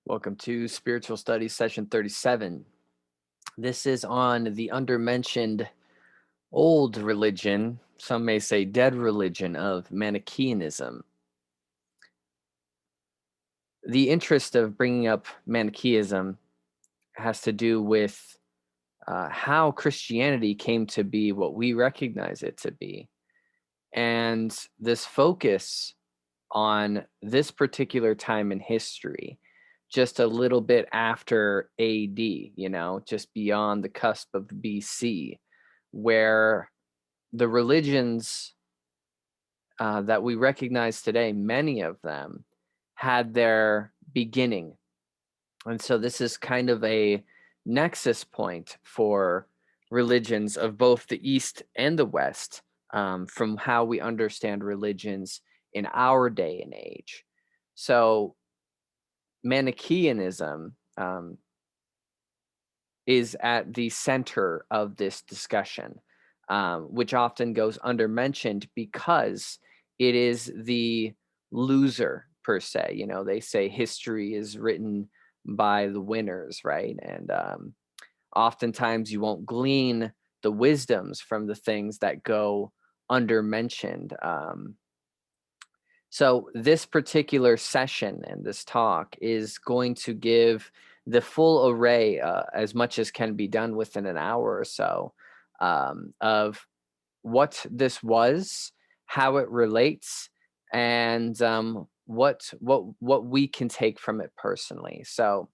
Welcome to Spiritual Studies Session 37. This is on the undermentioned old religion, some may say dead religion, of Manichaeanism. The interest of bringing up Manichaeism has to do with how Christianity came to be what we recognize it to be. And this focus on this particular time in history, just a little bit after AD, just beyond the cusp of BC, where the religions that we recognize today, many of them had their beginning. And so this is kind of a nexus point for religions of both the East and the West, from how we understand religions in our day and age. So Manichaeanism is at the center of this discussion, which often goes undermentioned because it is the loser per se. They say history is written by the winners, right? And oftentimes you won't glean the wisdoms from the things that go undermentioned. So this particular session and this talk is going to give the full array, as much as can be done within an hour or so, of what this was, how it relates, and what we can take from it personally. So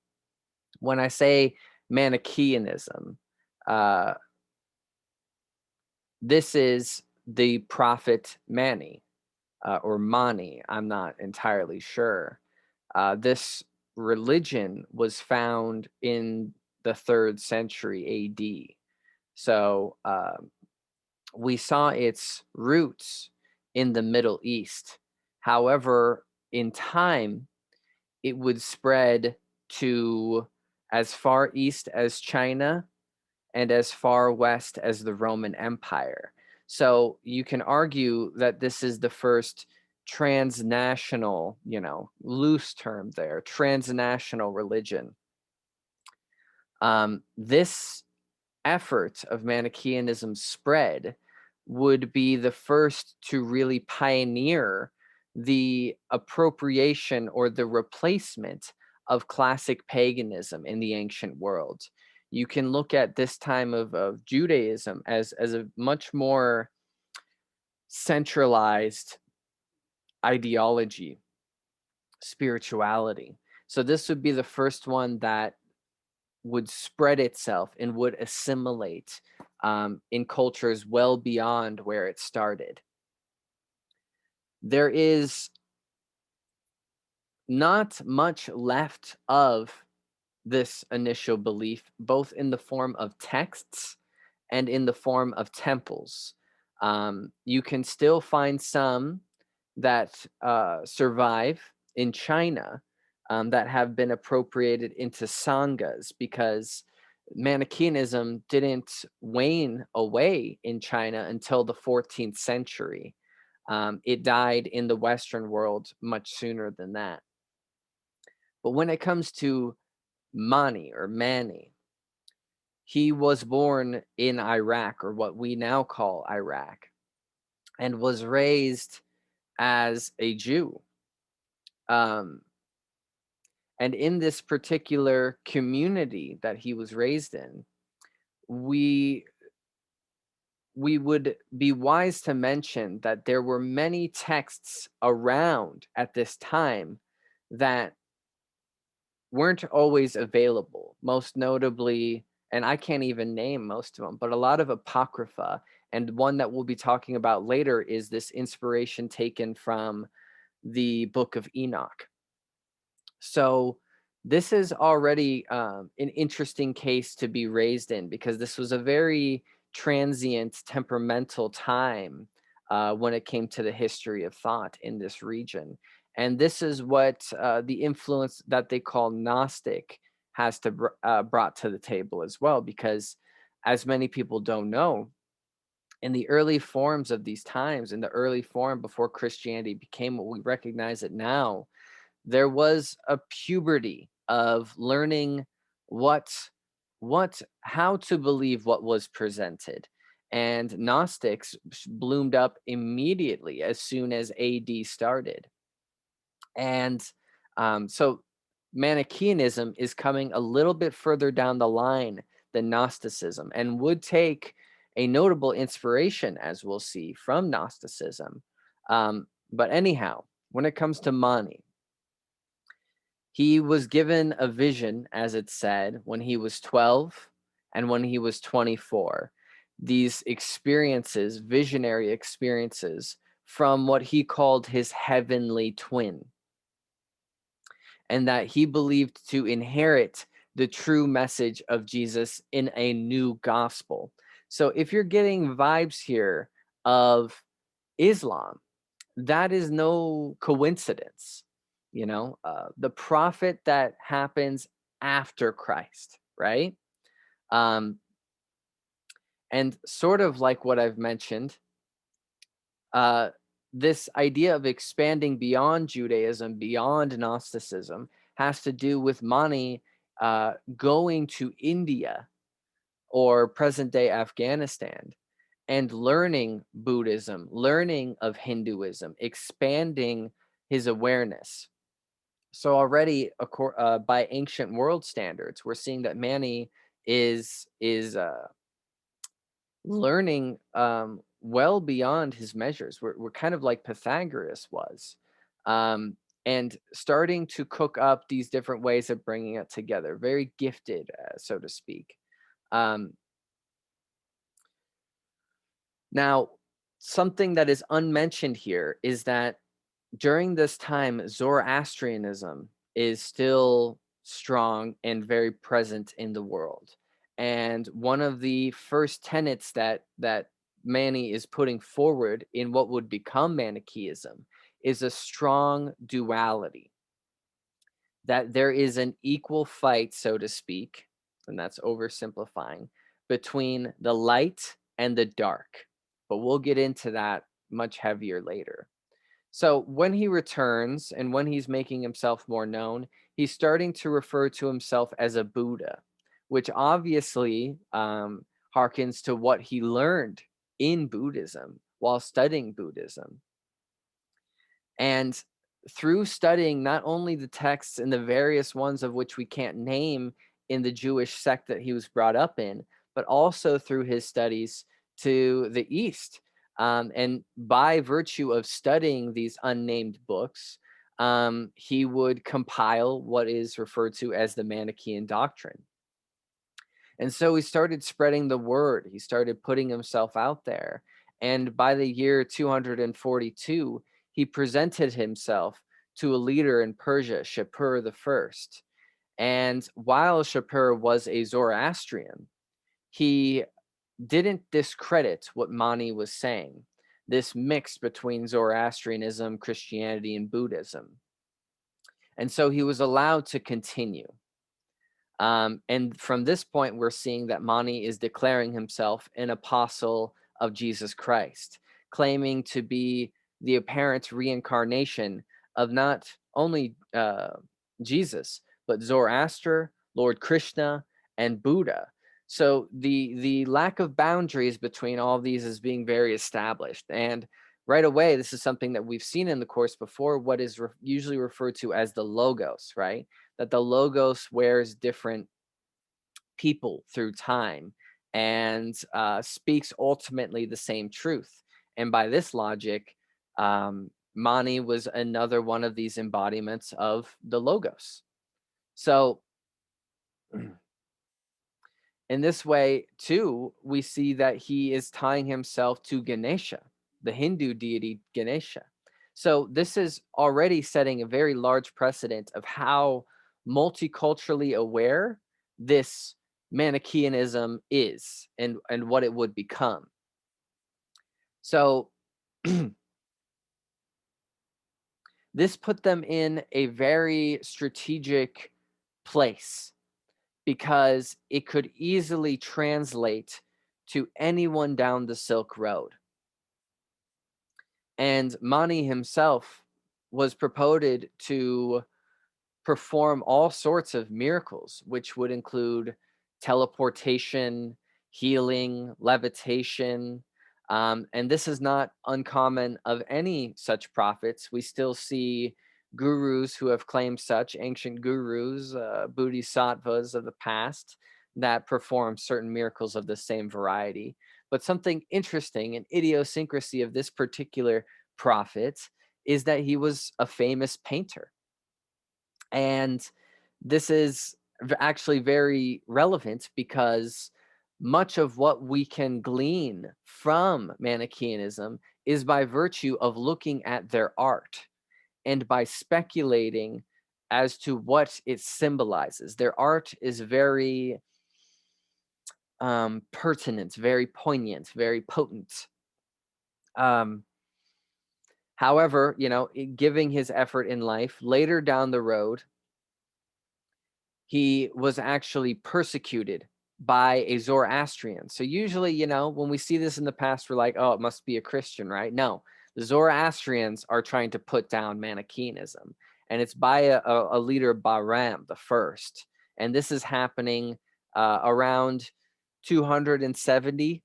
when I say Manichaeanism, uh, this is the prophet Mani, or Mani. I'm not entirely sure. This religion was found in the 3rd century AD. So we saw its roots in the Middle East. However, in time, it would spread to as far east as China and as far west as the Roman Empire. So you can argue that this is the first transnational, loose term there, transnational religion. This effort of Manichaeanism spread would be the first to really pioneer the appropriation or the replacement of classic paganism in the ancient world. You can look at this time of Judaism as a much more centralized ideology, spirituality. So this would be the first one that would spread itself and would assimilate in cultures well beyond where it started. There is not much left of this initial belief, both in the form of texts and in the form of temples. You can still find some that survive in China, that have been appropriated into sanghas, because Manichaeism didn't wane away in China until the 14th century. It died in the Western world much sooner than that. But when it comes to Mani or Mani, he was born in Iraq, or what we now call Iraq, and was raised as a Jew. Um, and in this particular community that he was raised in, we we would be wise to mention that there were many texts around at this time that weren't always available, most notably, and I can't even name most of them, but a lot of apocrypha. And one that we'll be talking about later is this inspiration taken from the book of Enoch. So this is already an interesting case to be raised in, because this was a very transient, temperamental time when it came to the history of thought in this region. And this is what the influence that they call Gnostic has brought to the table as well, because as many people don't know, in the early forms of these times, in the early form before Christianity became what we recognize it now, there was a puberty of learning what how to believe what was presented. And Gnostics bloomed up immediately as soon as AD started. And so Manichaeanism is coming a little bit further down the line than Gnosticism, and would take a notable inspiration, as we'll see, from Gnosticism. But anyhow, when it comes to Mani, he was given a vision, as it said, when he was 12 and when he was 24. These experiences, visionary experiences, from what he called his heavenly twin, and that he believed to inherit the true message of Jesus in a new gospel. So if you're getting vibes here of Islam, that is no coincidence. The prophet that happens after Christ, right? Um, and sort of like what I've mentioned, this idea of expanding beyond Judaism, beyond Gnosticism, has to do with Mani going to India or present-day Afghanistan and learning Buddhism, learning of Hinduism, expanding his awareness. So already, by ancient world standards, we're seeing that Mani is learning well beyond his measures. We're kind of like Pythagoras was, and starting to cook up these different ways of bringing it together. Very gifted, so to speak. Now, something that is unmentioned here is that during this time, Zoroastrianism is still strong and very present in the world. And one of the first tenets that Mani is putting forward in what would become Manichaeism is a strong duality, that there is an equal fight, so to speak, and that's oversimplifying, between the light and the dark. But we'll get into that much heavier later. So when he returns and when he's making himself more known, he's starting to refer to himself as a Buddha, which obviously harkens to what he learned in Buddhism while studying Buddhism. And through studying not only the texts and the various ones of which we can't name in the Jewish sect that he was brought up in, but also through his studies to the East. And by virtue of studying these unnamed books, he would compile what is referred to as the Manichaean doctrine. And so he started spreading the word. He started putting himself out there. And by the year 242, he presented himself to a leader in Persia, Shapur I. And while Shapur was a Zoroastrian, he didn't discredit what Mani was saying, this mix between Zoroastrianism, Christianity, and Buddhism. And so he was allowed to continue. And from this point, we're seeing that Mani is declaring himself an apostle of Jesus Christ, claiming to be the apparent reincarnation of not only Jesus, but Zoroaster, Lord Krishna, and Buddha. So the lack of boundaries between all of these is being very established. And right away, this is something that we've seen in the course before, what is usually referred to as the logos, right? That the logos wears different people through time and speaks ultimately the same truth. And by this logic, Mani was another one of these embodiments of the logos. So in this way, too, we see that he is tying himself to Ganesha, the Hindu deity Ganesha. So this is already setting a very large precedent of how multiculturally aware this Manichaeanism is and what it would become. So this put them in a very strategic place, because it could easily translate to anyone down the Silk Road. And Mani himself was purported to perform all sorts of miracles, which would include teleportation, healing, levitation. And this is not uncommon of any such prophets. We still see gurus who have claimed such, ancient gurus, bodhisattvas of the past, that perform certain miracles of the same variety. But something interesting, an idiosyncrasy of this particular prophet, is that he was a famous painter. And this is actually very relevant because much of what we can glean from Manichaeanism is by virtue of looking at their art and by speculating as to what it symbolizes. Their art is very pertinent, very poignant, very potent. Um, However, giving his effort in life later down the road, he was actually persecuted by a Zoroastrian. So usually, when we see this in the past, we're like, oh, it must be a Christian, right? No, the Zoroastrians are trying to put down Manichaeanism, and it's by a leader, Bahram the First. And this is happening around 270,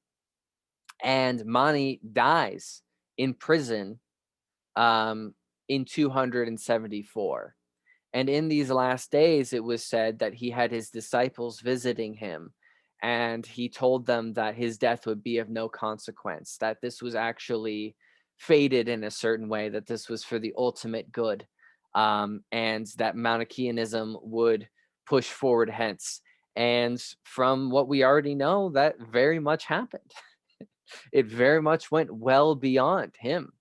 and Mani dies in prison in 274. And in these last days, it was said that he had his disciples visiting him, and he told them that his death would be of no consequence, that this was actually fated in a certain way, that this was for the ultimate good, and that Manichaeanism would push forward hence. And from what we already know, that very much happened. It very much went well beyond him.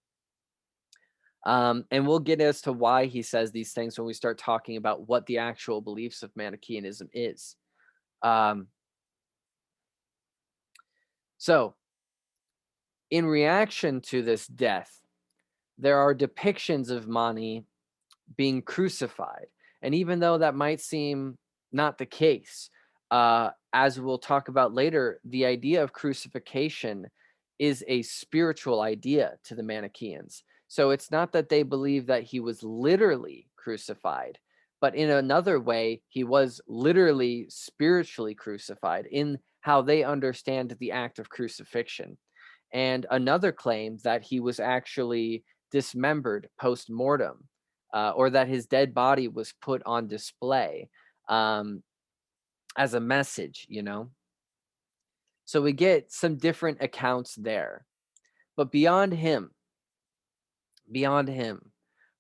And we'll get as to why he says these things when we start talking about what the actual beliefs of Manichaeanism is. Um, so, in reaction to this death, there are depictions of Mani being crucified. And even though that might seem not the case, as we'll talk about later, the idea of crucifixion is a spiritual idea to the Manichaeans. So it's not that they believe that he was literally crucified, but in another way, he was literally spiritually crucified in how they understand the act of crucifixion. And another claim that he was actually dismembered post mortem, or that his dead body was put on display um, as a message. So we get some different accounts there. But beyond him,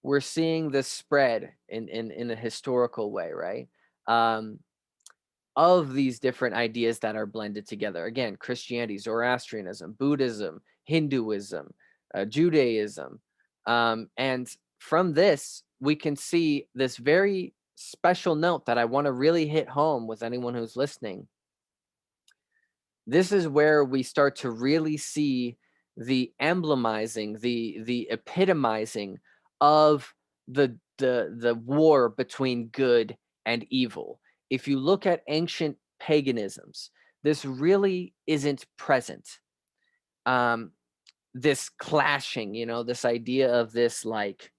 we're seeing this spread in a historical way, right? Um, of these different ideas that are blended together. Again, Christianity, Zoroastrianism, Buddhism, Hinduism, Judaism. And from this, we can see this very special note that I want to really hit home with anyone who's listening. This is where we start to really see the emblemizing, the epitomizing of the war between good and evil. If you look at ancient paganisms, this really isn't present. Um, this clashing, this idea of this like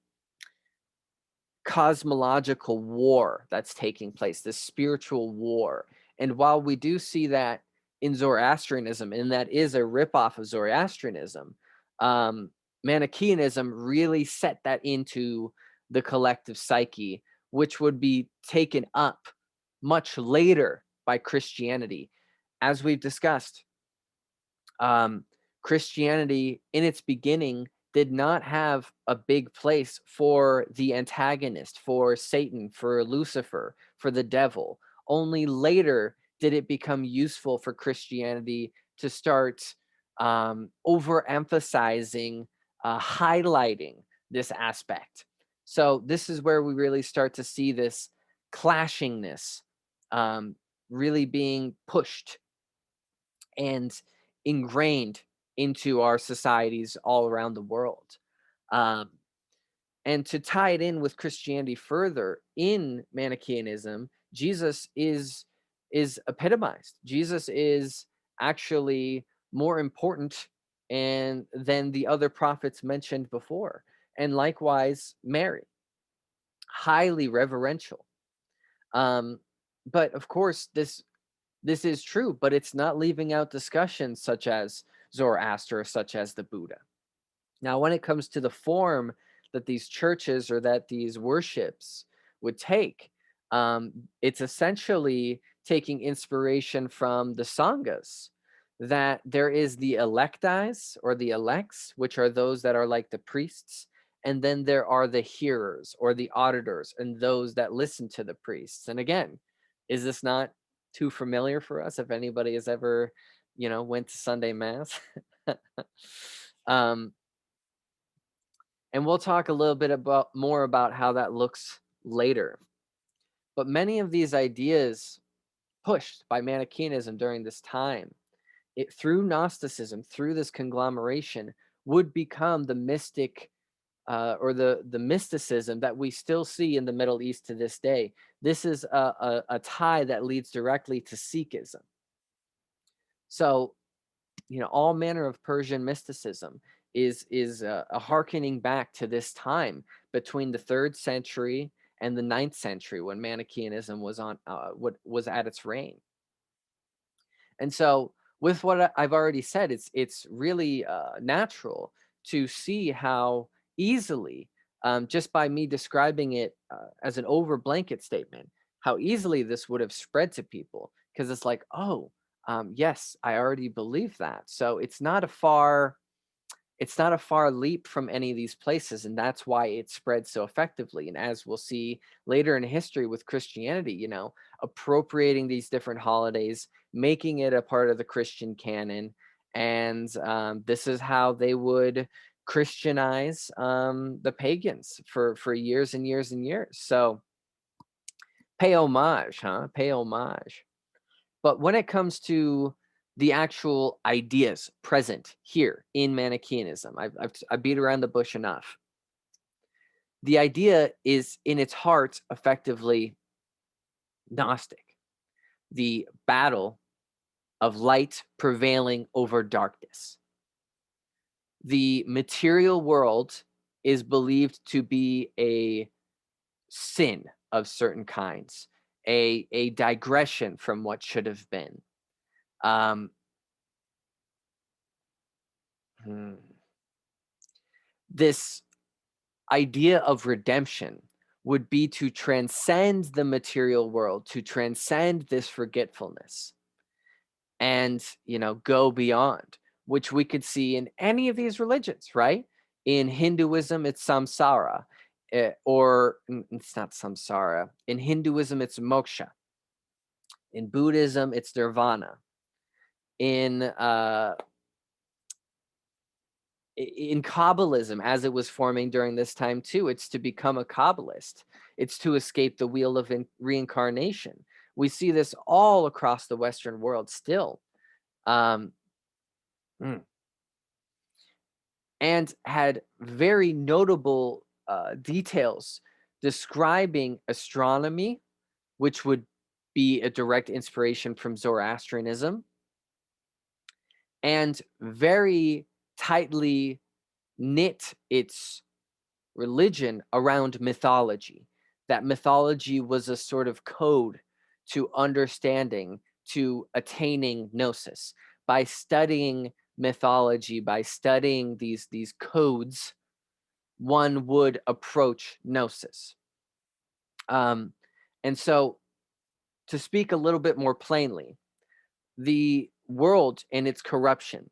cosmological war that's taking place, this spiritual war. And while we do see that in Zoroastrianism, and that is a ripoff of Zoroastrianism, um, Manichaeanism really set that into the collective psyche, which would be taken up much later by Christianity. As we've discussed, um, Christianity in its beginning did not have a big place for the antagonist, for Satan, for Lucifer, for the devil. Only later did it become useful for Christianity to start overemphasizing, highlighting this aspect. So this is where we really start to see this clashingness really being pushed and ingrained into our societies all around the world. Um, and to tie it in with Christianity further, in Manichaeanism, Jesus is epitomized. Jesus is actually more important and than the other prophets mentioned before. And likewise, Mary. highly reverential. Um, but of course, this is true, but it's not leaving out discussions such as Zoroaster, such as the Buddha. Now, when it comes to the form that these churches or that these worships would take, it's essentially taking inspiration from the Sanghas, that there is the electis or the elects, which are those that are like the priests, and then there are the hearers or the auditors and those that listen to the priests. And again, is this not too familiar for us if anybody has ever, went to Sunday Mass? um, and we'll talk a little bit more about how that looks later. But many of these ideas pushed by Manichaeism during this time, through Gnosticism, through this conglomeration, would become the mystic or the mysticism that we still see in the Middle East to this day. This is a tie that leads directly to Sikhism. So, all manner of Persian mysticism is a hearkening back to this time between the 3rd century and the 9th century, when Manichaeism was on what was at its reign. And so, with what I've already said, it's really natural to see how easily, just by me describing it as an over blanket statement, how easily this would have spread to people, because it's like, oh, yes, I already believe that. So it's not a far leap from any of these places, and that's why it spread so effectively. And as we'll see later in history with Christianity, appropriating these different holidays, making it a part of the Christian canon, and this is how they would Christianize the pagans for years and years and years. So pay homage, huh? Pay homage. But when it comes to the actual ideas present here in Manichaeism, I beat around the bush enough. The idea is in its heart effectively Gnostic, the battle of light prevailing over darkness. The material world is believed to be a sin of certain kinds, a digression from what should have been. This idea of redemption would be to transcend the material world, to transcend this forgetfulness, and go beyond, which we could see in any of these religions, right? In Hinduism, it's samsara, or it's not samsara. In Hinduism, it's moksha. In Buddhism, it's nirvana. In Kabbalism, as it was forming during this time too, it's to become a Kabbalist. It's to escape the wheel of reincarnation. We see this all across the Western world still. And had very notable details describing astronomy, which would be a direct inspiration from Zoroastrianism, and very tightly knit its religion around mythology. That mythology was a sort of code to understanding, to attaining gnosis. By studying mythology, by studying these codes, one would approach gnosis. And so, to speak a little bit more plainly, the world and its corruption,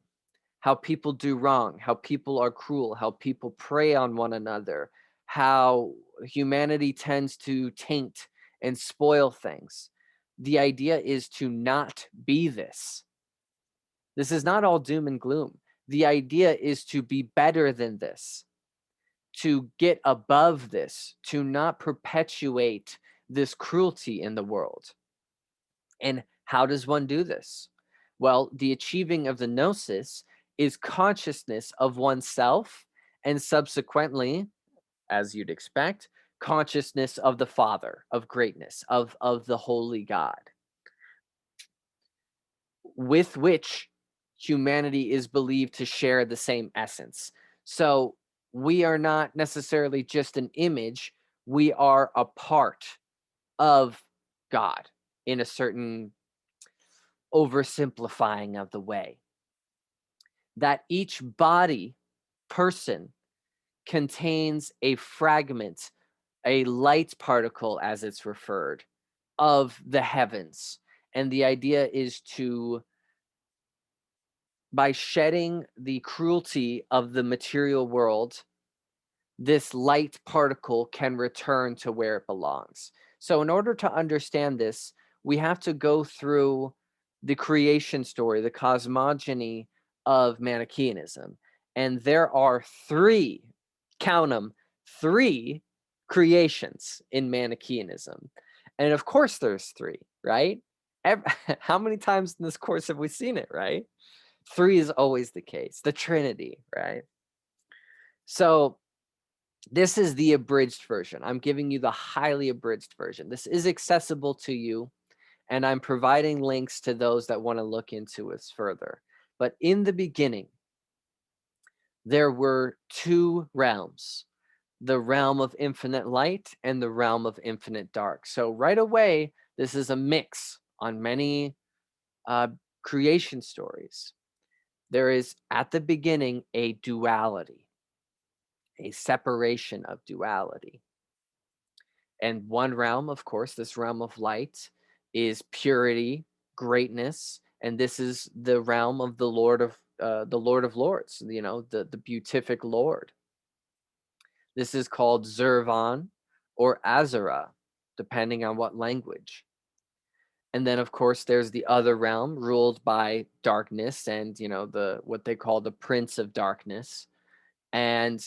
how people do wrong, how people are cruel, how people prey on one another, how humanity tends to taint and spoil things. The idea is to not be this. This is not all doom and gloom. The idea is to be better than this, to get above this, to not perpetuate this cruelty in the world. And how does one do this? Well, the achieving of the gnosis is consciousness of oneself, and subsequently, as you'd expect, consciousness of the Father, of greatness, of the Holy God, with which humanity is believed to share the same essence. So we are not necessarily just an image, we are a part of God in a certain oversimplifying of the way. That each body, person, contains a fragment, a light particle, as it's referred, of the heavens. And the idea is to, by shedding the cruelty of the material world, this light particle can return to where it belongs. So in order to understand this, we have to go through the creation story, the cosmogony of Manichaeanism. And there are three, count them, three creations in Manichaeanism. And of course there's three, right? How many times in this course have we seen it, right? Three is always the case, the Trinity, right? So this is the abridged version. I'm giving you the highly abridged version. This is accessible to you, and I'm providing links to those that want to look into this further. But in the beginning, there were two realms, the realm of infinite light and the realm of infinite dark. So right away, this is a mix on many creation stories. There is, at the beginning, a duality, a separation of duality. And one realm, of course, this realm of light, is purity, greatness, and this is the realm of the Lord of Lords, the beatific Lord. This is called Zervan or Azara, depending on what language. And then, of course, there's the other realm ruled by darkness and, what they call the Prince of Darkness. And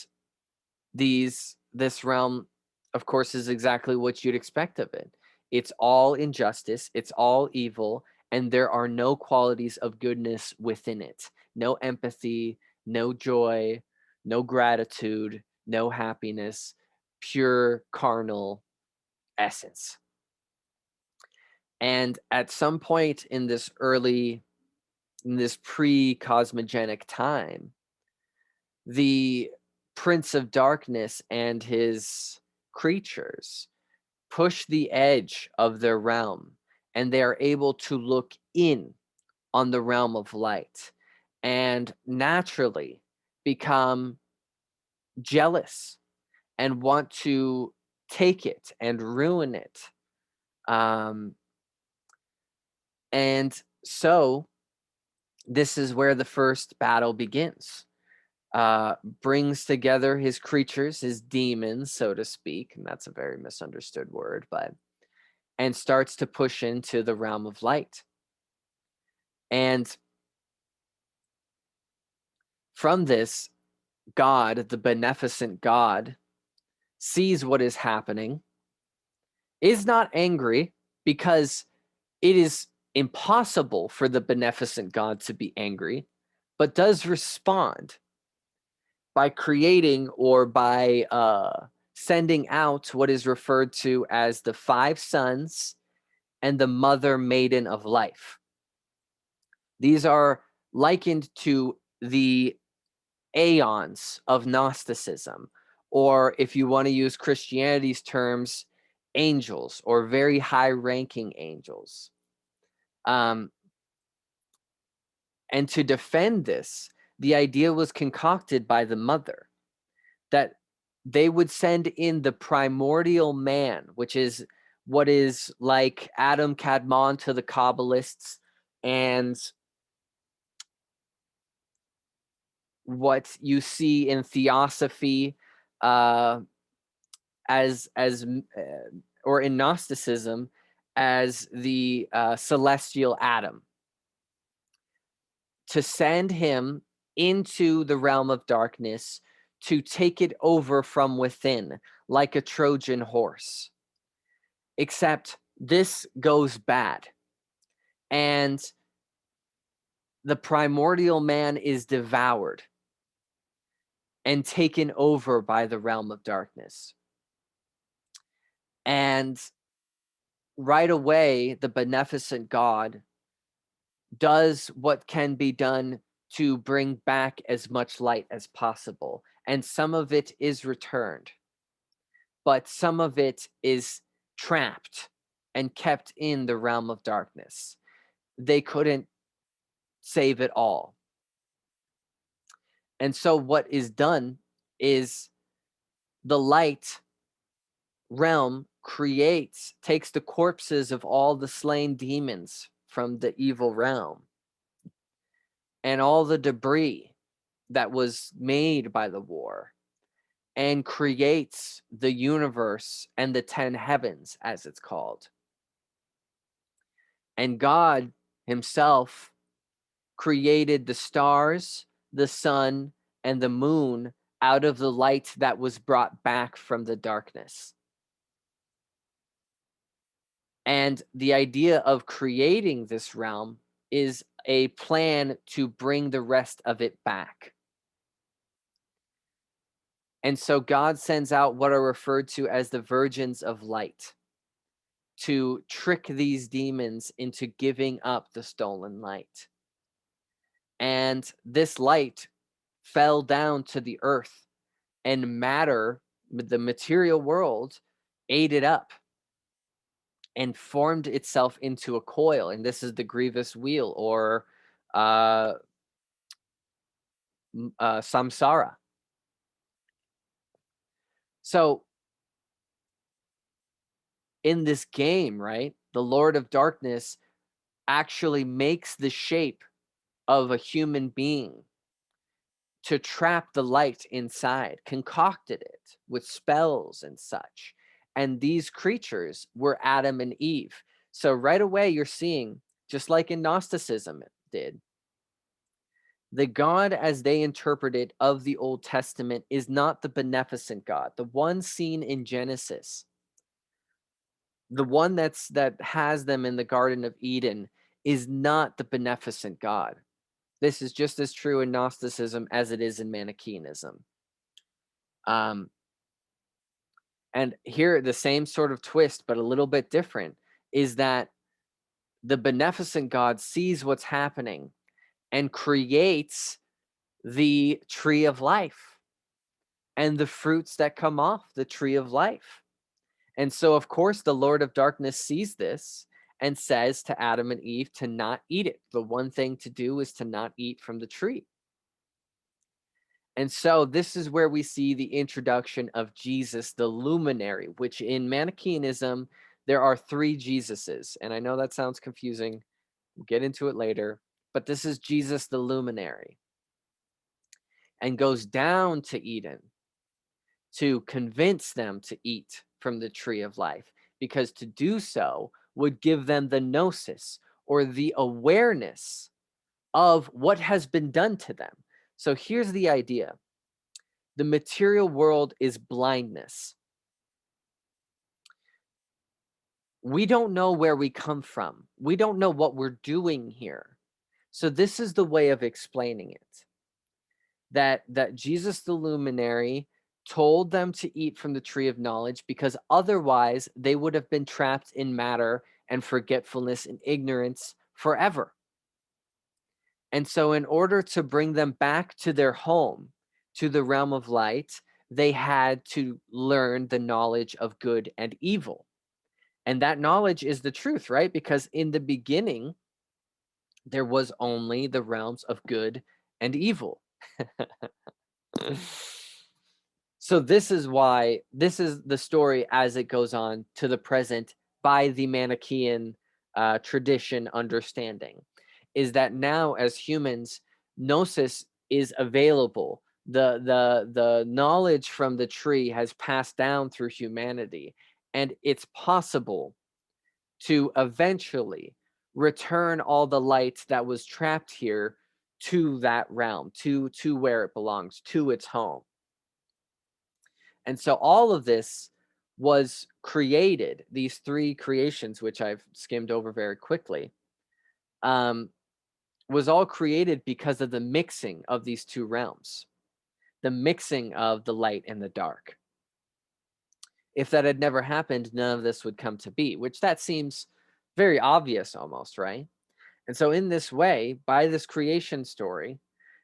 this realm, of course, is exactly what you'd expect of it. It's all injustice, it's all evil, and there are no qualities of goodness within it. No empathy, no joy, no gratitude, no happiness, pure carnal essence. And at some point in this pre-cosmogenic time, the Prince of Darkness and his creatures push the edge of their realm, and they are able to look in on the realm of light and naturally become jealous and want to take it and ruin it. And so this is where the first battle begins. Brings together his creatures, his demons, so to speak, and that's a very misunderstood word, and starts to push into the realm of light. And from this, God, the beneficent God, sees what is happening, is not angry because it is impossible for the beneficent God to be angry, but does respond by creating or by sending out what is referred to as the five sons and the mother maiden of life. These are likened to the aeons of Gnosticism, or if you want to use Christianity's terms, angels or very high-ranking angels. And to defend this, the idea was concocted by the mother that they would send in the Primordial Man, which is what is like Adam Kadmon to the Kabbalists, and what you see in Theosophy as or in Gnosticism as the celestial Adam, to send him into the realm of darkness to take it over from within like a Trojan horse. Except this goes bad, and the primordial man is devoured and taken over by the realm of darkness. And right away, the beneficent God does what can be done to bring back as much light as possible. And some of it is returned. but some of it is trapped and kept in the realm of darkness. They couldn't save it all. And so what is done is the light realm takes the corpses of all the slain demons from the evil realm and all the debris that was made by the war, and creates the universe and the 10 heavens, as it's called. And God himself created the stars, the sun, and the moon out of the light that was brought back from the darkness. And the idea of creating this realm is a plan to bring the rest of it back. And so God sends out what are referred to as the virgins of light to trick these demons into giving up the stolen light. And this light fell down to the earth, and matter, the material world, ate it up and formed itself into a coil. And this is the grievous wheel, or samsara. So in this game, right, the Lord of Darkness actually makes the shape of a human being to trap the light inside, concocted it with spells and such. And these creatures were Adam and Eve. So right away you're seeing, just like in Gnosticism it did, the God as they interpret it of the Old Testament is not the beneficent God, the one seen in Genesis, the one that has them in the Garden of Eden, is not the beneficent God. This is just as true in Gnosticism as it is in Manichaeanism. And here, the same sort of twist, but a little bit different, is that the beneficent God sees what's happening and creates the tree of life and the fruits that come off the tree of life. And so, of course, the Lord of Darkness sees this and says to Adam and Eve to not eat it. The one thing to do is to not eat from the tree. And so this is where we see the introduction of Jesus, the Luminary, which in Manichaeism, there are 3 Jesuses. And I know that sounds confusing. We'll get into it later. But this is Jesus, the Luminary, and goes down to Eden to convince them to eat from the tree of life, because to do so would give them the gnosis, or the awareness of what has been done to them. So here's the idea. The material world is blindness. We don't know where we come from. We don't know what we're doing here. So this is the way of explaining it. That Jesus the Luminary told them to eat from the tree of knowledge, because otherwise they would have been trapped in matter and forgetfulness and ignorance forever. And so in order to bring them back to their home, to the realm of light, they had to learn the knowledge of good and evil. And that knowledge is the truth, right? Because in the beginning, there was only the realms of good and evil. So this is why, this is the story as it goes on to the present by the Manichaean tradition understanding, is that now as humans, gnosis is available. The knowledge from the tree has passed down through humanity, and it's possible to eventually return all the light that was trapped here to that realm, to where it belongs, to its home. And so all of this was created, these 3 creations, which I've skimmed over very quickly, was all created because of the mixing of these 2 realms, the mixing of the light and the dark. If that had never happened, none of this would come to be, which that seems very obvious almost, right? And so in this way, by this creation story,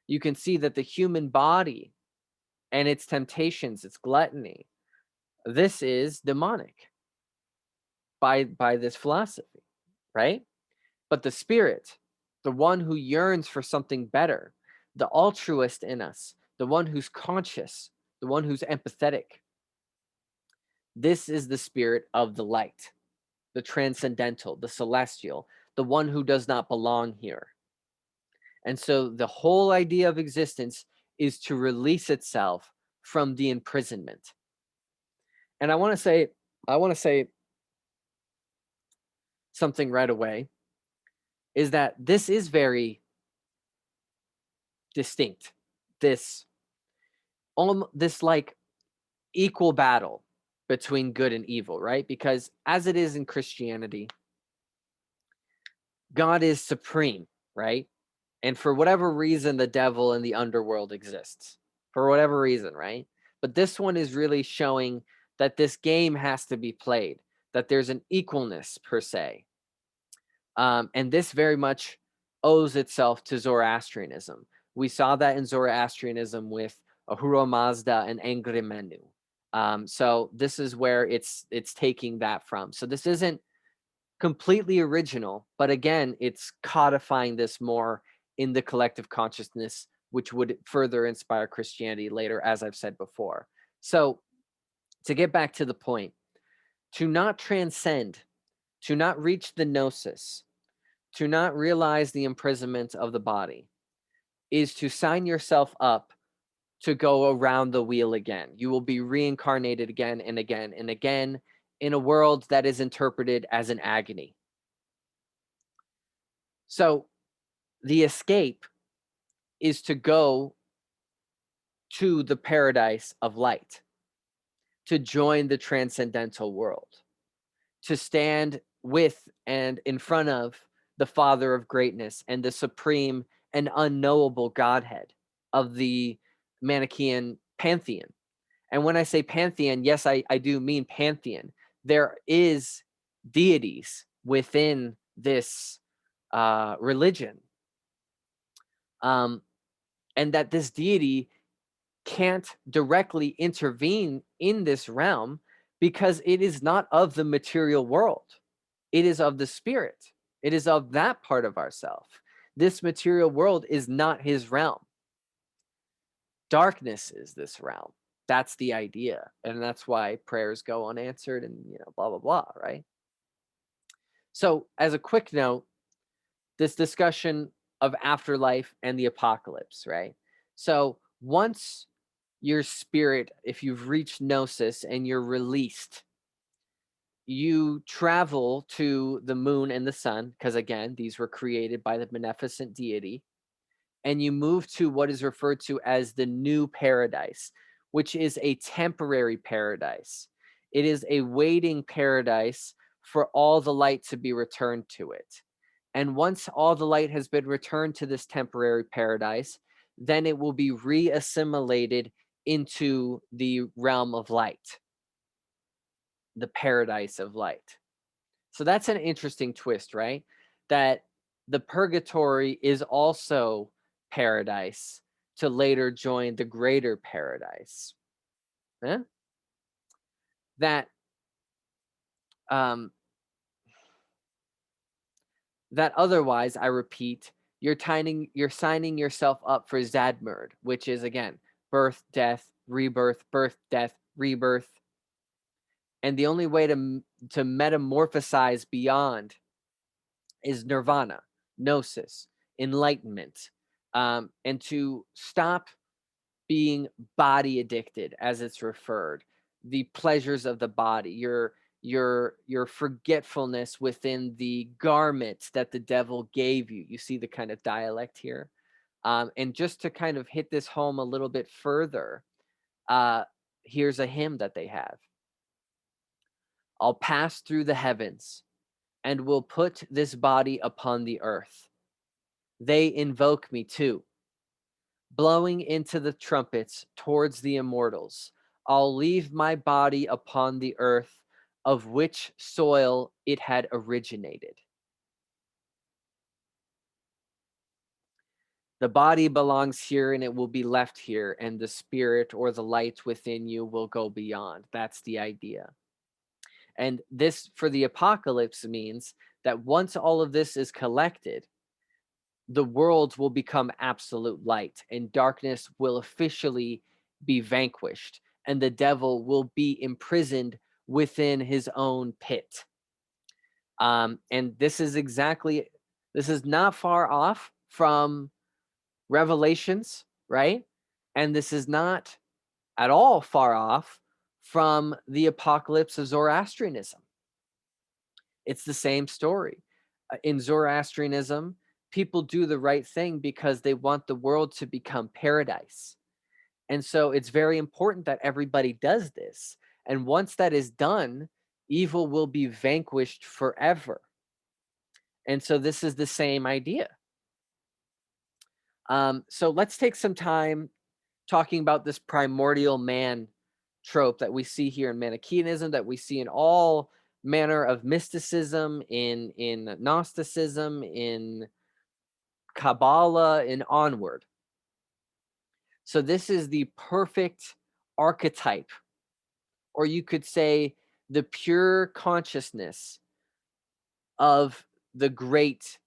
you can see that the human body and its temptations, its gluttony, This is demonic by this philosophy, right? But the spirit, the one who yearns for something better, the altruist in us, the one who's conscious, the one who's empathetic, this is the spirit of the light, the transcendental, the celestial, the one who does not belong here. And so the whole idea of existence is to release itself from the imprisonment. And I want to say something right away, is that this is very distinct. This like equal battle between good and evil, right? Because as it is in Christianity, God is supreme, right? And for whatever reason, the devil and the underworld exists. For whatever reason, right? But this one is really showing that this game has to be played, that there's an equalness per se. And this very much owes itself to Zoroastrianism. We saw that in Zoroastrianism with Ahura Mazda and Angry Menu. So this is where it's taking that from. So this isn't completely original, but again, it's codifying this more in the collective consciousness, which would further inspire Christianity later, as I've said before. So to get back to the point, to not transcend, to not reach the gnosis, to not realize the imprisonment of the body, is to sign yourself up to go around the wheel again. You will be reincarnated again and again and again in a world that is interpreted as an agony. So the escape is to go to the paradise of light, to join the transcendental world, to stand with and in front of the Father of greatness and the supreme and unknowable Godhead of the Manichaean pantheon. And when I say pantheon, yes, I do mean pantheon. There is deities within this religion. And that this deity can't directly intervene in this realm because it is not of the material world. It is of the spirit. It is of that part of ourself. This material world is not his realm. Darkness is this realm. That's the idea. And that's why prayers go unanswered and, blah, blah, blah, right? So as a quick note, this discussion of afterlife and the apocalypse, right? So once your spirit, if you've reached gnosis and you're released, you travel to the moon and the sun, because again, these were created by the beneficent deity, and you move to what is referred to as the new paradise, which is a temporary paradise. It is a waiting paradise for all the light to be returned to it. And once all the light has been returned to this temporary paradise, then it will be re-assimilated into the realm of light, the paradise of light. So that's an interesting twist, right? That the purgatory is also paradise to later join the greater paradise. Eh? That that otherwise, I repeat, you're signing yourself up for Zadmurd, which is again birth, death, rebirth, birth, death, rebirth. And the only way to metamorphosize beyond is nirvana, gnosis, enlightenment, and to stop being body addicted, as it's referred, the pleasures of the body, your forgetfulness within the garment that the devil gave you. You see the kind of dialect here. And just to kind of hit this home a little bit further, here's a hymn that they have. I'll pass through the heavens and will put this body upon the earth. They invoke me too, blowing into the trumpets towards the immortals. I'll leave my body upon the earth, of which soil it had originated. The body belongs here and it will be left here, and the spirit or the light within you will go beyond. That's the idea. And this, for the apocalypse, means that once all of this is collected, the world will become absolute light, and darkness will officially be vanquished, and the devil will be imprisoned within his own pit. And this is not far off from Revelations, right? And this is not at all far off from the apocalypse of Zoroastrianism. It's the same story. In Zoroastrianism, people do the right thing because they want the world to become paradise. And so it's very important that everybody does this. And once that is done, evil will be vanquished forever. And so this is the same idea. So let's take some time talking about this primordial man trope that we see here in Manichaeism, that we see in all manner of mysticism, in Gnosticism, in Kabbalah, and onward. So this is the perfect archetype, or you could say the pure consciousness of the great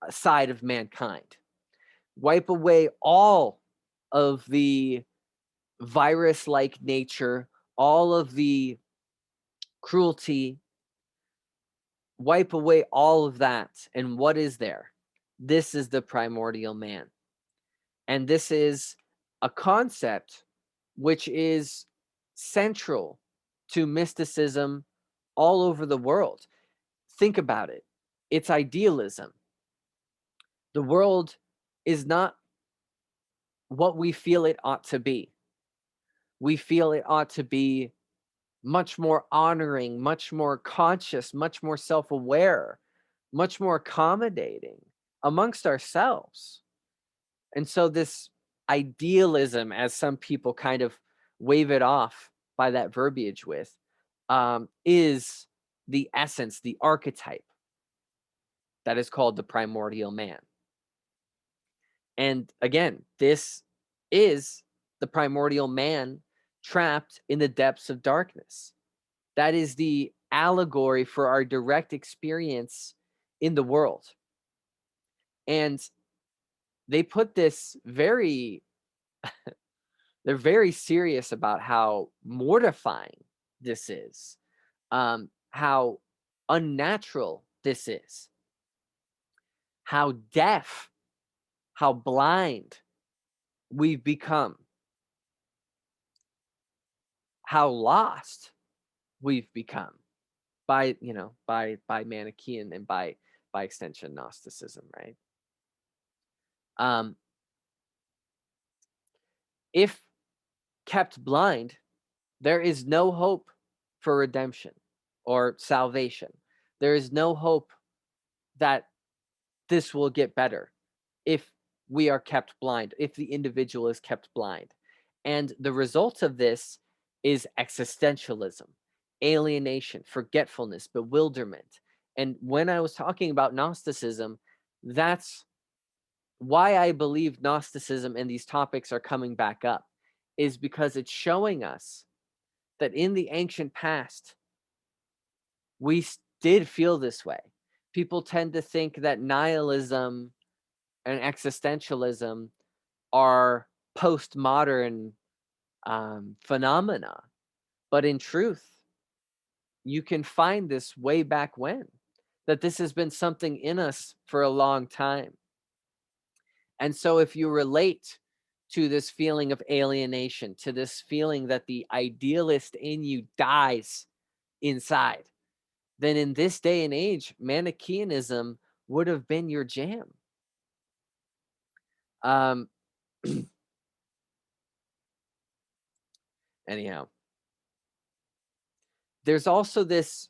side of mankind. Wipe away all of the virus-like nature, all of the cruelty, wipe away all of that. And what is there? This is the primordial man. And this is a concept which is central to mysticism all over the world. Think about it. It's idealism. The world is not what we feel it ought to be. We feel it ought to be much more honoring, much more conscious, much more self-aware, much more accommodating amongst ourselves. And so this idealism, as some people kind of wave it off by that verbiage with, is the essence, the archetype that is called the primordial man. And again, this is the primordial man trapped in the depths of darkness. That is the allegory for our direct experience in the world. And they put this they're very serious about how mortifying this is, how unnatural this is, how deaf, how blind we've become, how lost we've become by Manichaean and by extension Gnosticism, right? If kept blind, there is no hope for redemption or salvation. There is no hope that this will get better if we are kept blind, if the individual is kept blind. And the result of this is existentialism, alienation, forgetfulness, bewilderment. And when I was talking about Gnosticism, that's why I believe Gnosticism and these topics are coming back up, is because it's showing us that in the ancient past, we did feel this way. People tend to think that nihilism and existentialism are postmodern phenomena. But in truth, you can find this way back when, that this has been something in us for a long time. And so if you relate to this feeling of alienation, to this feeling that the idealist in you dies inside, then in this day and age, Manichaeanism would have been your jam. Anyhow, there's also this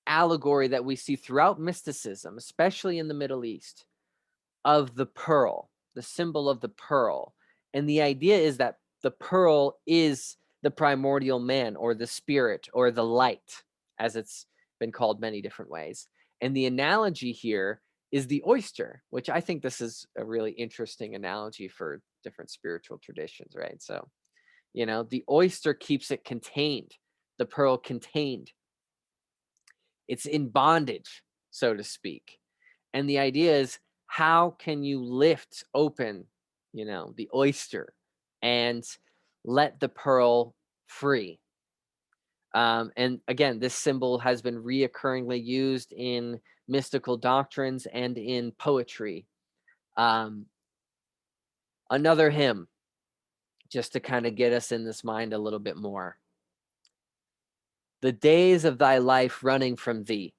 allegory that we see throughout mysticism, especially in the Middle East, of the pearl, the symbol of the pearl. And the idea is that the pearl is the primordial man, or the spirit, or the light, as it's been called many different ways. And the analogy here is the oyster, which I think this is a really interesting analogy for different spiritual traditions, right? So, the oyster keeps it contained, the pearl contained. It's in bondage, so to speak. And the idea is, how can you lift open, the oyster and let the pearl free? And again, this symbol has been reoccurringly used in mystical doctrines and in poetry. Another hymn, just to kind of get us in this mind a little bit more. The days of thy life running from thee,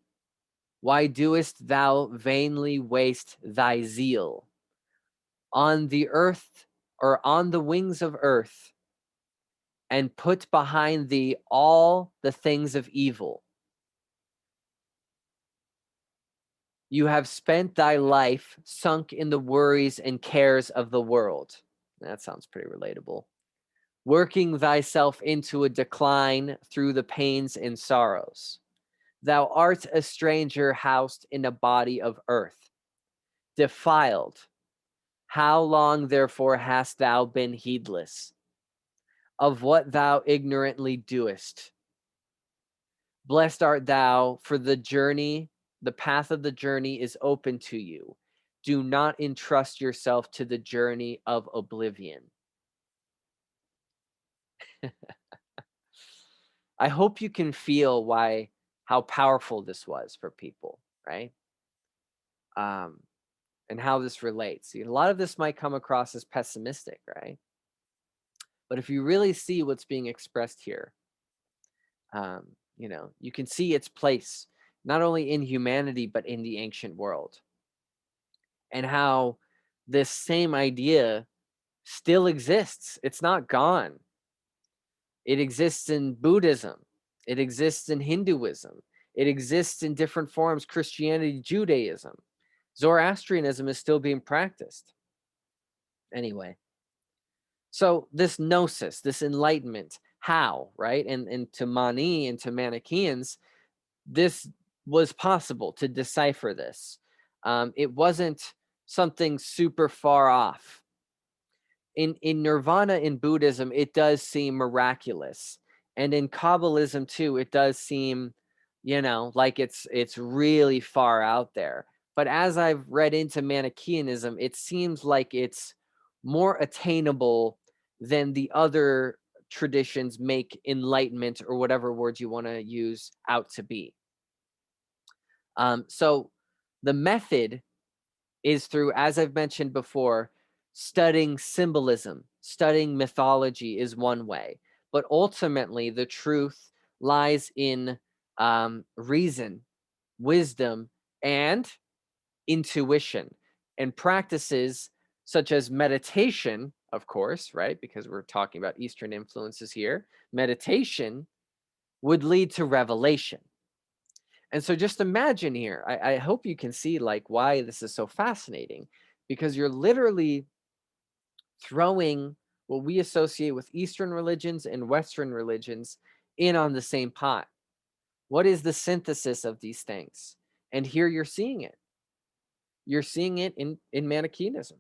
why doest thou vainly waste thy zeal? On the earth, or on the wings of earth, and put behind thee all the things of evil. You have spent thy life sunk in the worries and cares of the world. That sounds pretty relatable. Working thyself into a decline through the pains and sorrows. Thou art a stranger housed in a body of earth, defiled. How long, therefore, hast thou been heedless of what thou ignorantly doest? Blessed art thou, for the journey, the path of the journey is open to you. Do not entrust yourself to the journey of oblivion. I hope you can feel how powerful this was for people, right? And how this relates. A lot of this might come across as pessimistic, right? But if you really see what's being expressed here, you can see its place not only in humanity but in the ancient world, and how this same idea still exists. It's not gone. It exists in Buddhism. It exists in Hinduism. It exists in different forms, Christianity, Judaism. Zoroastrianism is still being practiced. Anyway, so this gnosis, this enlightenment, how, right? And to Mani and to Manichaeans, this was possible to decipher this. It wasn't something super far off. In Nirvana in Buddhism, it does seem miraculous, and in Kabbalism too, it does seem, like it's really far out there. But as I've read into Manichaeanism, it seems like it's more attainable than the other traditions make enlightenment, or whatever words you want to use, out to be. So the method is through, as I've mentioned before, studying symbolism, studying mythology is one way. But ultimately, the truth lies in reason, wisdom, and intuition. And practices such as meditation, of course, right? Because we're talking about Eastern influences here. Meditation would lead to revelation. And so just imagine here, I hope you can see why this is so fascinating, because you're literally throwing what we associate with Eastern religions and Western religions in on the same pot. What is the synthesis of these things? And here you're seeing it. You're seeing it in Manichaeism.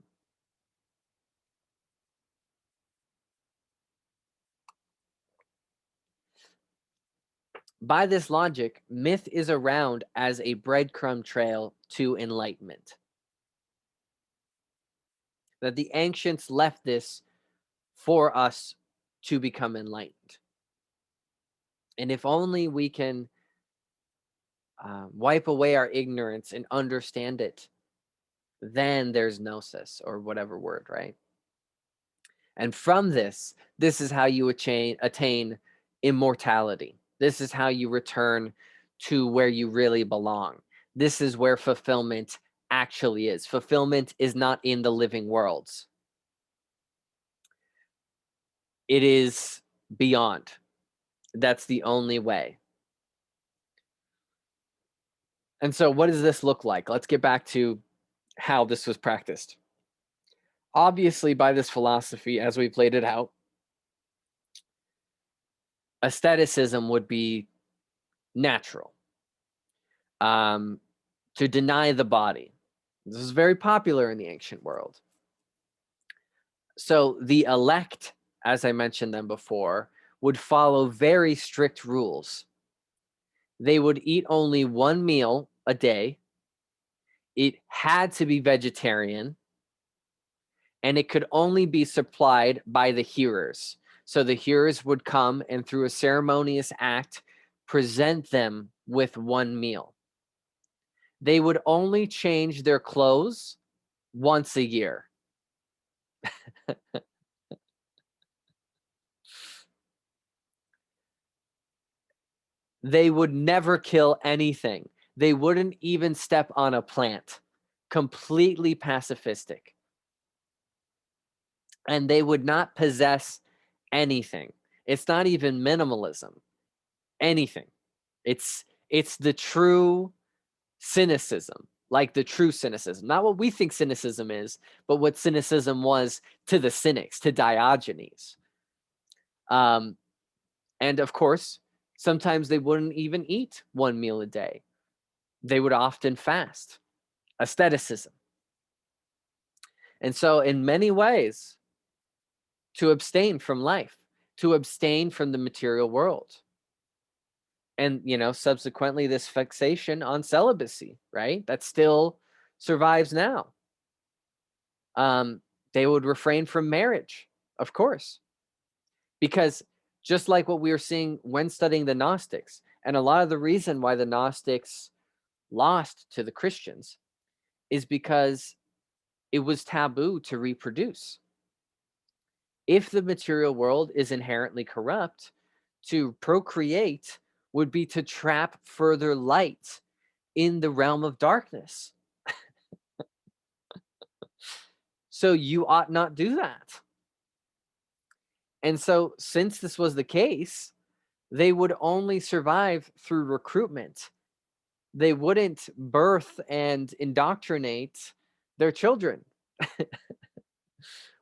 By this logic, myth is around as a breadcrumb trail to enlightenment. That the ancients left this for us to become enlightened. And if only we can wipe away our ignorance and understand it, then there's gnosis, or whatever word, right? And from this is how you attain immortality. This is how you return to where you really belong. This is where fulfillment actually is. Fulfillment is not in the living worlds. It is beyond. That's the only way. And so what does this look like? Let's get back to how this was practiced. Obviously, by this philosophy, as we've laid it out, aestheticism would be natural. To deny the body, This is very popular in the ancient world. So the elect, as I mentioned them before, would follow very strict rules. They would eat only one meal a day. It had to be vegetarian, and it could only be supplied by the hearers. So the hearers would come and through a ceremonious act present them with one meal. They would only change their clothes once a year. They would never kill anything. They wouldn't even step on a plant. Completely pacifistic. And they would not possess anything. It's not even minimalism. Anything. It's the true cynicism, like the true cynicism. Not what we think cynicism is, but what cynicism was to the cynics, to Diogenes. And of course, sometimes they wouldn't even eat one meal a day. They would often fast. Asceticism. And so in many ways, to abstain from life, to abstain from the material world. And, subsequently this fixation on celibacy, right? That still survives now. They would refrain from marriage, of course, because just like what we were seeing when studying the Gnostics, and a lot of the reason why the Gnostics lost to the Christians is because it was taboo to reproduce. If the material world is inherently corrupt, to procreate would be to trap further light in the realm of darkness. So you ought not do that. And so, since this was the case, they would only survive through recruitment. They wouldn't birth and indoctrinate their children,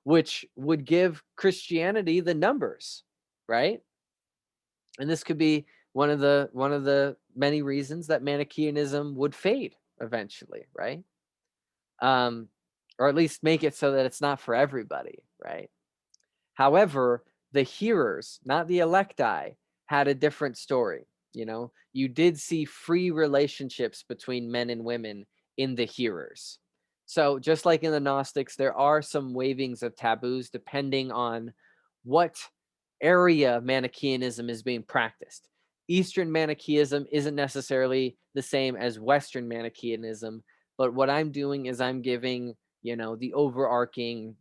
which would give Christianity the numbers, right? And this could be one of the many reasons that Manichaeanism would fade eventually, right? Or at least make it so that it's not for everybody, right? However, the hearers, not the electi, had a different story. You did see free relationships between men and women in the hearers. So just like in the Gnostics, there are some wavings of taboos depending on what area Manichaeanism is being practiced. Eastern Manichaeism isn't necessarily the same as Western Manichaeanism, but what I'm doing is I'm giving, the overarching,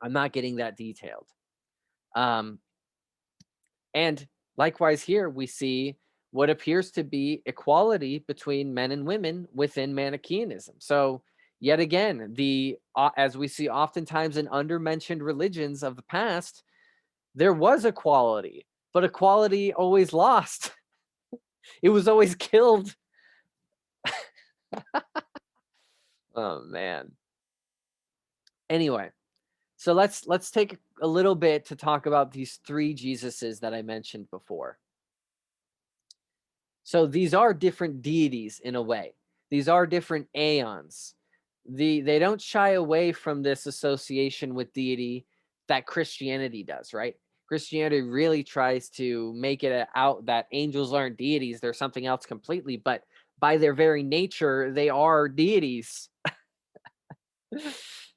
I'm not getting that detailed. And likewise here, we see what appears to be equality between men and women within Manichaeanism. So yet again, as we see oftentimes in undermentioned religions of the past, there was equality, but equality always lost. It was always killed. Oh man. Anyway, so let's take a little bit to talk about these three Jesuses that I mentioned before. So these are different deities in a way. These are different aeons. They don't shy away from this association with deity that Christianity does, right? Christianity really tries to make it out that angels aren't deities, they're something else completely, but by their very nature, they are deities.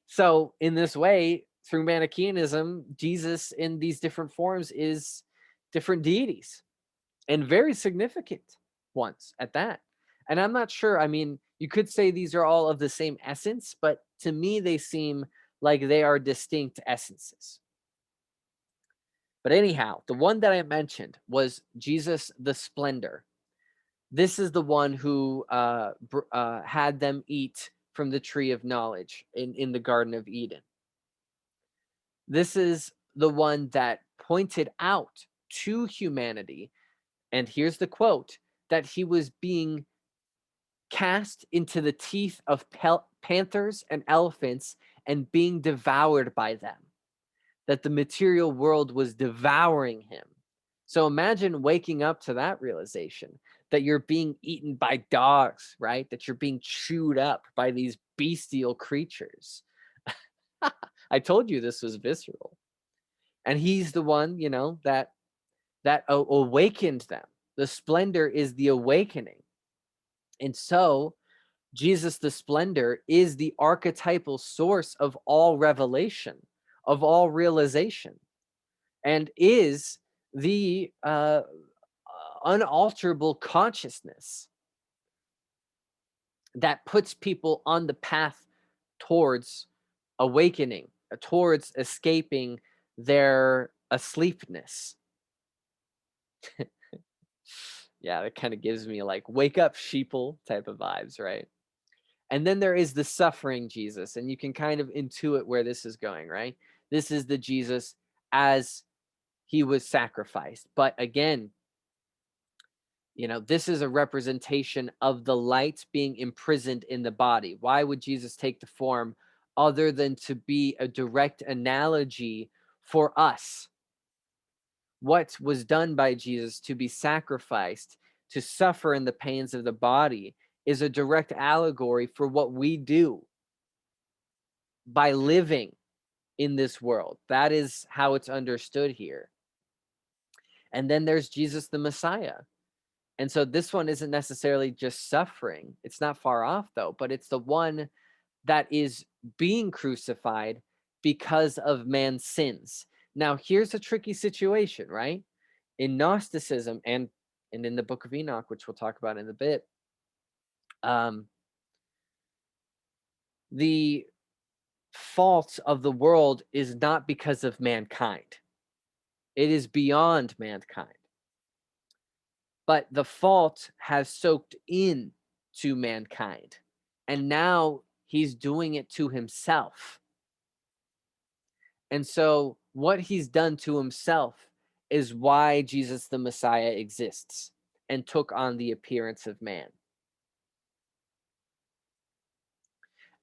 So in this way, through Manichaeanism, Jesus in these different forms is different deities, and very significant ones at that. And I'm not sure, I mean, you could say these are all of the same essence, but to me, they seem like they are distinct essences. But anyhow, the one that I mentioned was Jesus the Splendor. This is the one who had them eat from the tree of knowledge in the Garden of Eden. This is the one that pointed out to humanity, and here's the quote, that he was being cast into the teeth of panthers and elephants and being devoured by them, that the material world was devouring him. So imagine waking up to that realization that you're being eaten by dogs, right? That you're being chewed up by these bestial creatures. I told you this was visceral. And he's the one, that awakened them. The splendor is the awakening. And so Jesus the splendor is the archetypal source of all revelation, of all realization, and is the unalterable consciousness that puts people on the path towards awakening, towards escaping their asleepness. Yeah, it kind of gives me like wake up sheeple type of vibes, right? And then there is the suffering Jesus, and you can kind of intuit where this is going, right? This is the Jesus as he was sacrificed. But again, this is a representation of the light being imprisoned in the body. Why would Jesus take the form other than to be a direct analogy for us? What was done by Jesus to be sacrificed, to suffer in the pains of the body, is a direct allegory for what we do by living in this world. That is how it's understood here. And then there's Jesus the Messiah. And so this one isn't necessarily just suffering. It's not far off though, but it's the one that is being crucified because of man's sins. Now, here's a tricky situation, right? In Gnosticism and in the Book of Enoch, which we'll talk about in a bit, the fault of the world is not because of mankind. It is beyond mankind. But the fault has soaked in to mankind. And now he's doing it to himself. And so what he's done to himself is why Jesus the Messiah exists and took on the appearance of man.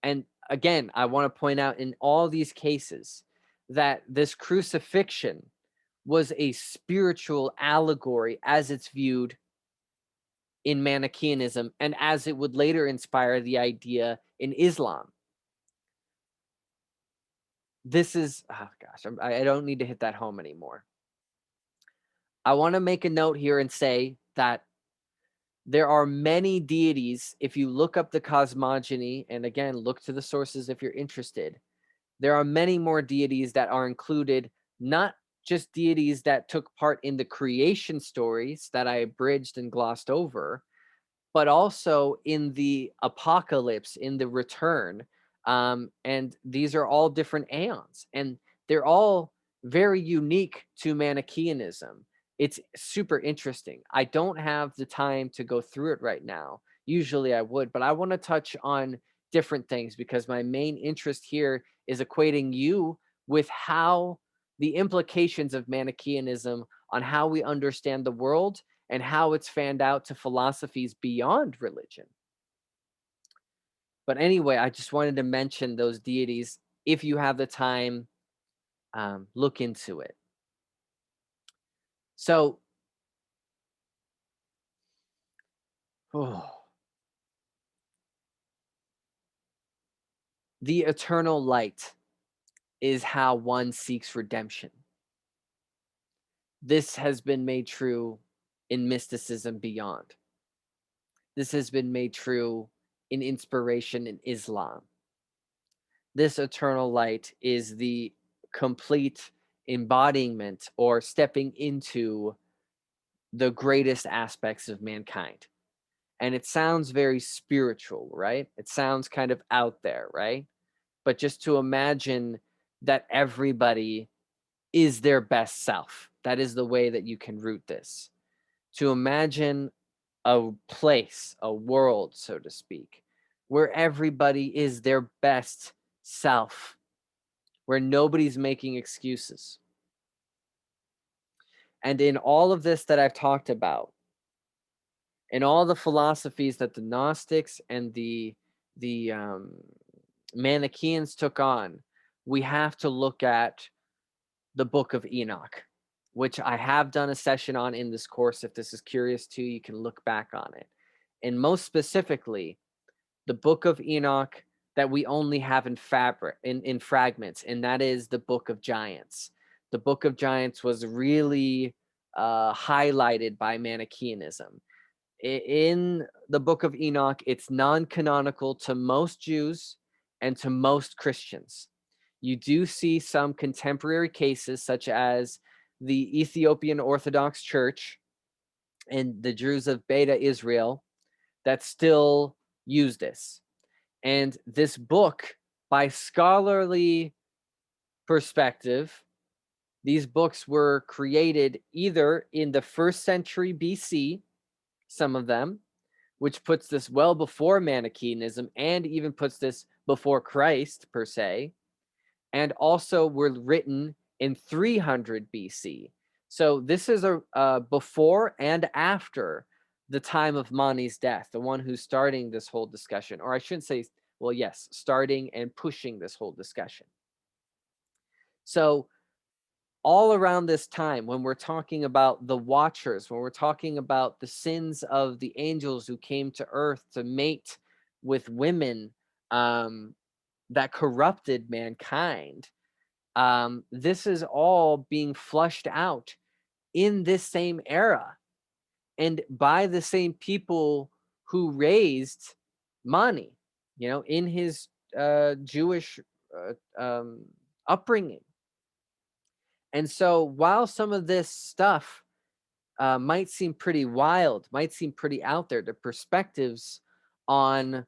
And again, I want to point out in all these cases that this crucifixion was a spiritual allegory as it's viewed in Manichaeanism and as it would later inspire the idea in Islam. This is, oh gosh, I don't need to hit that home anymore. I want to make a note here and say that there are many deities. If you look up the cosmogony, and again, look to the sources if you're interested, there are many more deities that are included, not just deities that took part in the creation stories that I abridged and glossed over, but also in the apocalypse, in the return. And these are all different aeons, and they're all very unique to Manichaeanism. It's super interesting. I don't have the time to go through it right now. Usually I would, but I want to touch on different things because my main interest here is equating you with how the implications of Manichaeanism on how we understand the world and how it's fanned out to philosophies beyond religion. But anyway, I just wanted to mention those deities. If you have the time, look into it. So, the eternal light is how one seeks redemption. This has been made true in mysticism beyond. This has been made true in inspiration in Islam. This eternal light is the complete embodiment or stepping into the greatest aspects of mankind. And it sounds very spiritual, right? It sounds kind of out there, right? But just to imagine that everybody is their best self. That is the way that you can root this. To imagine a place, a world, so to speak, where everybody is their best self, where nobody's making excuses. And in all of this that I've talked about, in all the philosophies that the Gnostics and the Manichaeans took on, we have to look at the Book of Enoch. which I have done a session on in this course. If this is curious too, you can look back on it. And most specifically, the book of Enoch that we only have in fragments, and that is the book of Giants. The book of Giants was really highlighted by Manichaeanism. In the book of Enoch, it's non-canonical to most Jews and to most Christians. You do see some contemporary cases, such as the Ethiopian Orthodox Church and the Jews of Beta Israel, that still use this. And this book, by scholarly perspective, these books were created either in the 1st century BC, some of them, which puts this well before Manichaeanism and even puts this before Christ per se, and also were written in 300 BC. So this is a before and after the time of Mani's death, the one who's starting this whole discussion, or I shouldn't say, well, yes, starting and pushing this whole discussion. So all around this time, when we're talking about the Watchers, when we're talking about the sins of the angels who came to earth to mate with women that corrupted mankind, this is all being flushed out in this same era and by the same people who raised Mani, in his Jewish upbringing. And so while some of this stuff might seem pretty wild, might seem pretty out there, the perspectives on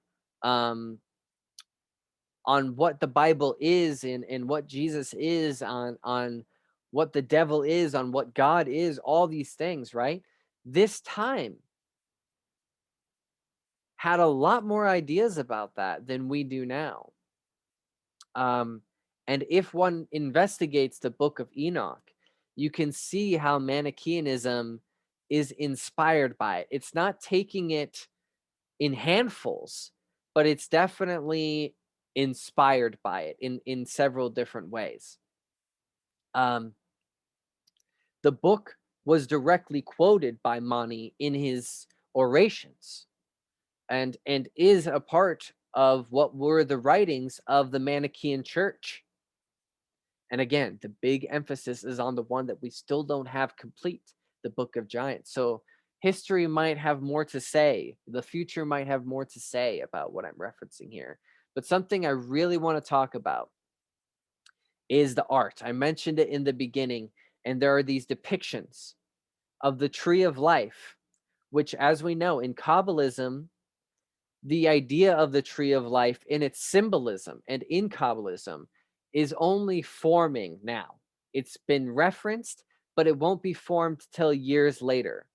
what the Bible is and what Jesus is, on what the devil is, on what God is, all these things, right? This time had a lot more ideas about that than we do now. And if one investigates the book of Enoch, you can see how Manichaeanism is inspired by it. It's not taking it in handfuls, but it's definitely inspired by it in several different ways. The book was directly quoted by Mani in his orations, and is a part of what were the writings of the Manichaean Church. And again, the big emphasis is on the one that we still don't have complete, the Book of Giants. So history might have more to say. The future might have more to say about what I'm referencing here. But something I really want to talk about is the art. I mentioned it in the beginning, and there are these depictions of the tree of life, which, as we know, in Kabbalism, the idea of the tree of life in its symbolism and in Kabbalism is only forming now. It's been referenced, but it won't be formed till years later.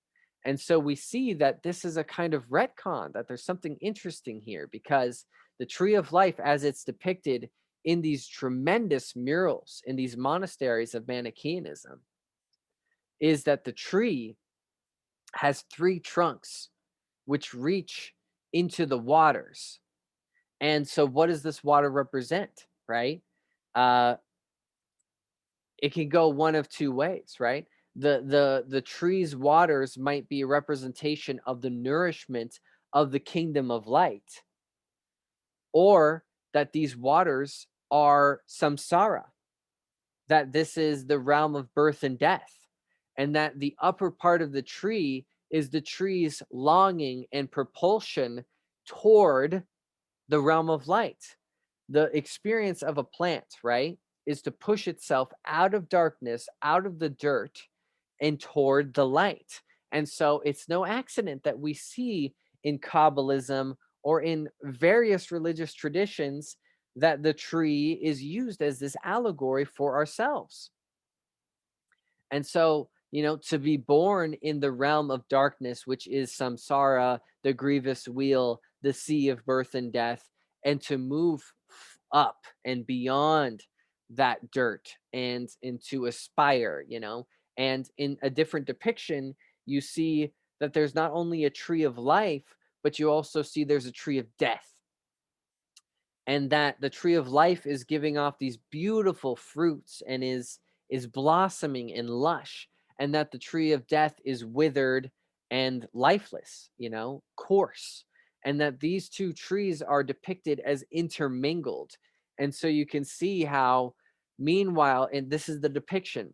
And so we see that this is a kind of retcon, that there's something interesting here, because the tree of life, as it's depicted in these tremendous murals in these monasteries of Manichaeanism, is that the tree has 3 trunks which reach into the waters. And so what does this water represent, right? It can go one of 2 ways, right? The tree's waters might be a representation of the nourishment of the kingdom of light, or that these waters are samsara, that this is the realm of birth and death, and that the upper part of the tree is the tree's longing and propulsion toward the realm of light. The experience of a plant, right, is to push itself out of darkness, out of the dirt, and toward the light. And so it's no accident that we see in Kabbalism or in various religious traditions that the tree is used as this allegory for ourselves. And so, to be born in the realm of darkness, which is samsara, the grievous wheel, the sea of birth and death, and to move up and beyond that dirt and to aspire, and in a different depiction, you see that there's not only a tree of life, but you also see there's a tree of death. And that the tree of life is giving off these beautiful fruits and is blossoming and lush, and that the tree of death is withered and lifeless, coarse, and that these two trees are depicted as intermingled. And so you can see how, meanwhile, and this is the depiction,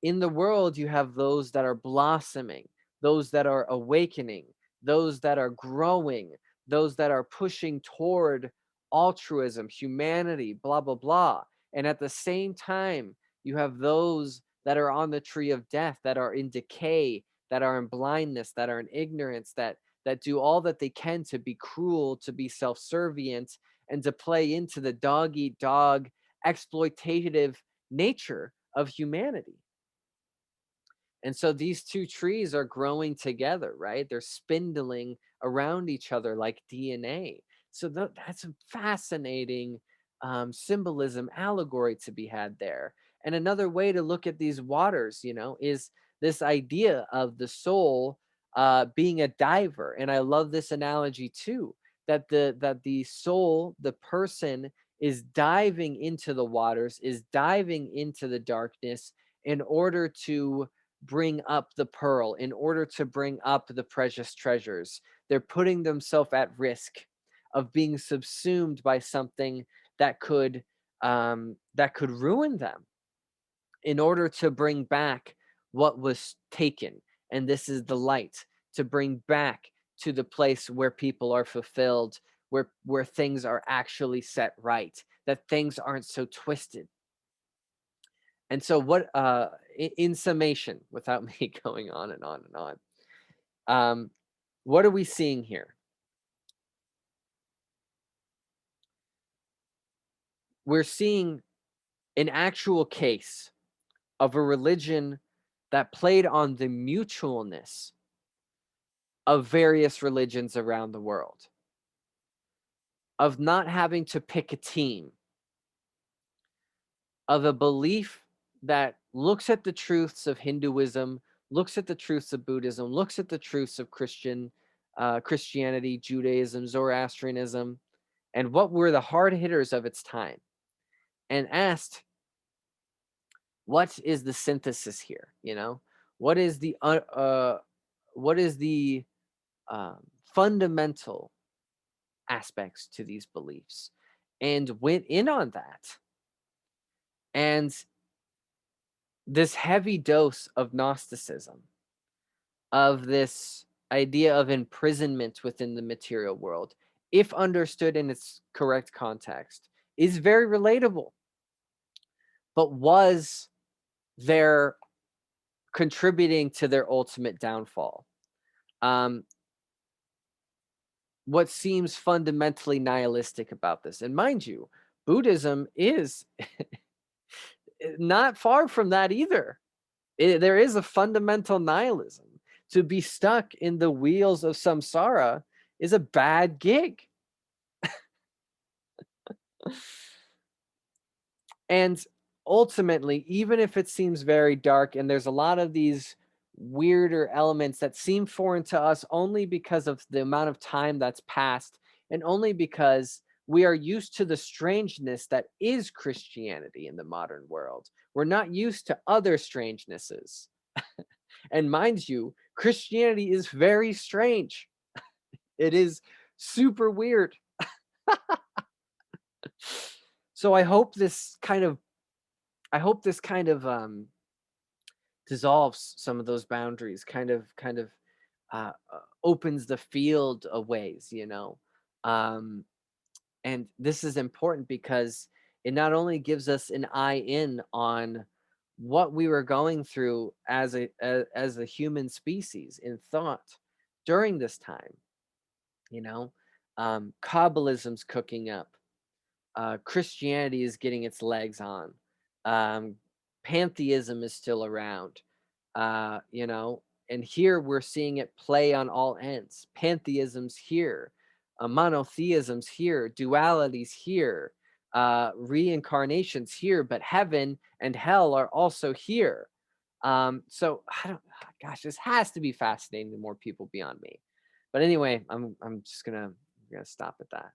in the world you have those that are blossoming, those that are awakening, those that are growing, those that are pushing toward altruism, humanity, blah, blah, blah. And at the same time, you have those that are on the tree of death, that are in decay, that are in blindness, that are in ignorance, that do all that they can to be cruel, to be self-servient, and to play into the dog eat dog exploitative nature of humanity. And so these two trees are growing together, right? They're spindling around each other like DNA. So that's a fascinating symbolism, allegory to be had there. And another way to look at these waters, is this idea of the soul being a diver. And I love this analogy too, that the soul, the person, is diving into the waters, is diving into the darkness in order to bring up the pearl, in order to bring up the precious treasures. They're putting themselves at risk of being subsumed by something that could ruin them, in order to bring back what was taken. And this is the light, to bring back to the place where people are fulfilled, where things are actually set right, that things aren't so twisted. And so what, in summation, without me going on and on and on, what are we seeing here? We're seeing an actual case of a religion that played on the mutualness of various religions around the world, of not having to pick a team, of a belief that looks at the truths of Hinduism, looks at the truths of Buddhism, looks at the truths of Christianity, Judaism, Zoroastrianism, and what were the hard hitters of its time, and asked, what is the synthesis here? What is the fundamental aspects to these beliefs, and went in on that. And this heavy dose of Gnosticism, of this idea of imprisonment within the material world, if understood in its correct context, is very relatable. But was there contributing to their ultimate downfall? What seems fundamentally nihilistic about this? And mind you, Buddhism is not far from that either. There is a fundamental nihilism. To be stuck in the wheels of samsara is a bad gig. And ultimately, even if it seems very dark and there's a lot of these weirder elements that seem foreign to us only because of the amount of time that's passed, and only because we are used to the strangeness that is Christianity in the modern world. We're not used to other strangenesses. And mind you, Christianity is very strange. It is super weird. So I hope this kind of dissolves some of those boundaries, kind of opens the field of ways, and this is important because it not only gives us an eye in on what we were going through as a human species in thought during this time. Kabbalism's cooking up. Christianity is getting its legs on. Pantheism is still around. And here we're seeing it play on all ends. Pantheism's here, monotheism's here, duality's here, reincarnation's here, but heaven and hell are also here. So gosh, this has to be fascinating to more people beyond me. But anyway, I'm just gonna stop at that.